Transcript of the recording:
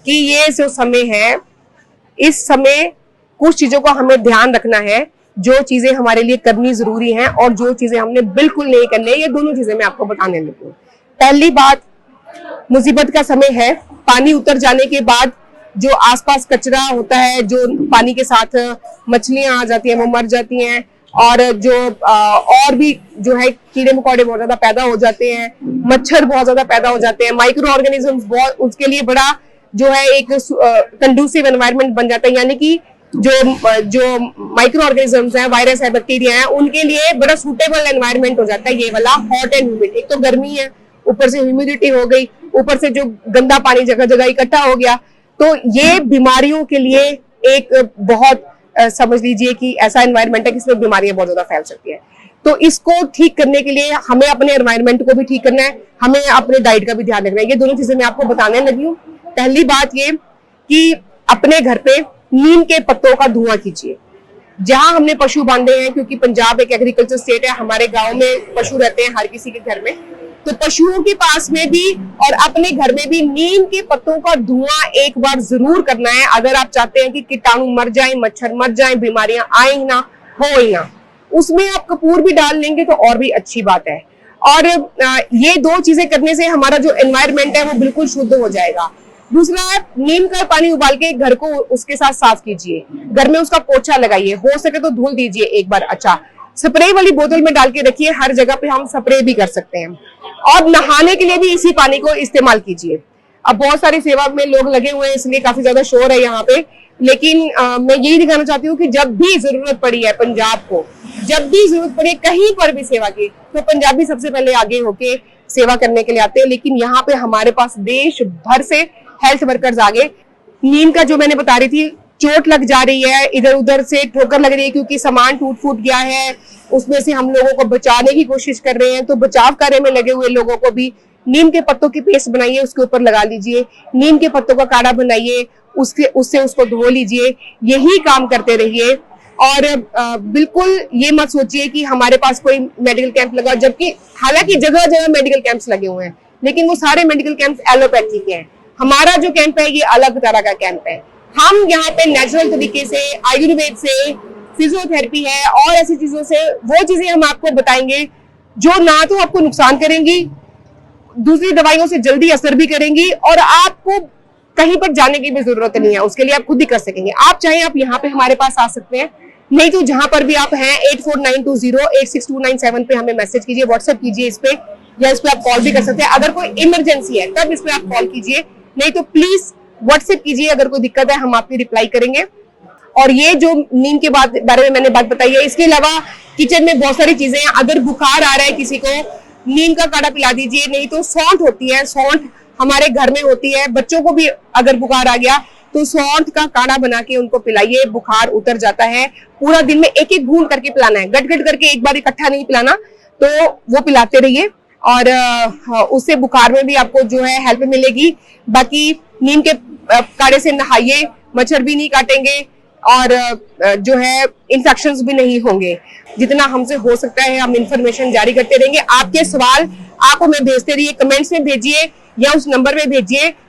कि ये जो समय है, इस समय कुछ चीजों को हमें ध्यान रखना है, जो चीजें हमारे लिए करनी जरूरी हैं और जो चीजें हमने बिल्कुल नहीं करनी है। ये दोनों चीजें मैं आपको बताने लगी हूँ। पहली बात, मुसीबत का समय है। पानी उतर जाने के बाद जो आसपास कचरा होता है, जो पानी के साथ मछलियां आ जाती हैं, वो मर जाती हैं, और जो और भी जो है कीड़े मकोड़े बहुत ज्यादा पैदा हो जाते हैं, मच्छर बहुत ज्यादा पैदा हो जाते हैं, माइक्रो ऑर्गेनिजम्स बहुत, उसके लिए बड़ा जो है एक कंडूसिव एनवायरनमेंट बन जाता है। यानी कि जो माइक्रो ऑर्गेनिजम्स हैं, वायरस है, बैक्टीरिया है, उनके लिए बड़ा सूटेबल एनवायरनमेंट हो जाता है ये वाला हॉट एंड ह्यूमिड। एक तो गर्मी है, ऊपर से ह्यूमिडिटी हो गई, ऊपर से जो गंदा पानी जगह जगह इकट्ठा हो गया, तो ये बीमारियों के लिए एक बहुत समझ लीजिए कि ऐसा एनवायरनमेंट है कि इसमें बीमारियां बहुत ज्यादा फैल सकती है। तो इसको ठीक करने के लिए हमें अपने एनवायरनमेंट को भी ठीक करना है, हमें अपने डाइट का भी ध्यान रखना है। ये दोनों चीजें मैं आपको बताने लगी हूँ। पहली बात ये कि अपने घर पे नीम के पत्तों का धुआं कीजिए। जहां हमने पशु बांधे हैं, क्योंकि पंजाब एक एग्रीकल्चर स्टेट है, हमारे गांव में पशु रहते हैं हर किसी के घर में, तो पशुओं के पास में भी और अपने घर में भी नीम के पत्तों का धुआं एक बार जरूर करना है। अगर आप चाहते हैं कि कीटाणु मर जाएं, मच्छर मर जाएं, बीमारियां आए ही ना, हो ही ना। उसमें आप कपूर भी डाल लेंगे तो और भी अच्छी बात है। और ये दो चीजें करने से हमारा जो एनवायरनमेंट है वो बिल्कुल शुद्ध हो जाएगा। दूसरा है, नीम का पानी उबाल के घर को उसके साथ साफ कीजिए, घर में उसका पोछा लगाइए, हो सके तो धुल दीजिए एक बार। अच्छा, स्प्रे वाली बोतल में डाल के रखिए, हर जगह पे हम स्प्रे भी कर सकते हैं। और नहाने के लिए भी इसी पानी को इस्तेमाल कीजिए। अब बहुत सारी सेवा में लोग लगे हुए हैं, इसलिए काफी ज्यादा शोर है यहाँ पे, लेकिन मैं यही दिखाना चाहती हूँ कि जब भी जरूरत पड़ी है पंजाब को, जब भी जरूरत पड़ी है कहीं पर भी सेवा की, तो पंजाबी सबसे पहले आगे होके सेवा करने के लिए आते हैं। लेकिन यहाँ पे हमारे पास देश भर से हेल्थ वर्कर्स आगे। नीम का जो मैंने बता रही थी, चोट लग जा रही है, इधर उधर से ठोकर लग रही है क्योंकि सामान टूट फूट गया है, उसमें से हम लोगों को बचाने की कोशिश कर रहे हैं, तो बचाव कार्य में लगे हुए लोगों को भी नीम के पत्तों की पेस्ट बनाइए, उसके ऊपर लगा लीजिए, नीम के पत्तों का काढ़ा बनाइए, उससे उसको धो लीजिए। यही काम करते रहिए। और बिल्कुल ये मत सोचिए कि हमारे पास कोई मेडिकल कैंप लगा, जबकि हालांकि जगह जगह मेडिकल कैंप्स लगे हुए हैं, लेकिन वो सारे मेडिकल कैंप्स एलोपैथी के हैं। हमारा जो कैंप है ये अलग तरह का कैंप है। हम यहाँ पे नेचुरल तरीके से, आयुर्वेद से, फिजियोथेरेपी है और ऐसी चीजों से, वो चीजें हम आपको बताएंगे जो ना तो आपको नुकसान करेंगी, दूसरी दवाइयों से जल्दी असर भी करेंगी, और आपको कहीं पर जाने की भी जरूरत नहीं है, उसके लिए आप खुद ही कर सकेंगे। आप चाहे आप यहाँ पे हमारे पास आ सकते हैं, नहीं तो जहां पर भी आप हैं 8492086297 पे हमें मैसेज कीजिए, व्हाट्सएप कीजिए इस पे, या इस पे आप कॉल भी कर सकते हैं। अगर कोई इमरजेंसी है तब इस पे आप कॉल कीजिए, नहीं तो प्लीज व्हाट्सएप कीजिए। अगर कोई दिक्कत है हम आपकी रिप्लाई करेंगे। और ये जो नीम के बारे में मैंने बात बताई है, इसके अलावा किचन में बहुत सारी चीजें हैं। अगर बुखार आ रहा है किसी को, नीम का काढ़ा पिला दीजिए, नहीं तो सौंठ होती है, सौंठ हमारे घर में होती है। बच्चों को भी अगर बुखार आ गया तो सौंठ का काढ़ा बना के उनको पिलाइए, बुखार उतर जाता है। पूरा दिन में एक एक घूंट करके पिलाना है, गट गट करके एक बार इकट्ठा नहीं पिलाना, तो वो पिलाते रहिए और उससे बुखार में भी आपको जो है हेल्प मिलेगी। बाकी नीम के काढ़े से नहाइए, मच्छर भी नहीं काटेंगे और जो है इन्फेक्शंस भी नहीं होंगे। जितना हमसे हो सकता है हम इंफॉर्मेशन जारी करते रहेंगे। आपके सवाल आप हमें भेजते रहिए, कमेंट्स में भेजिए या उस नंबर में भेजिए।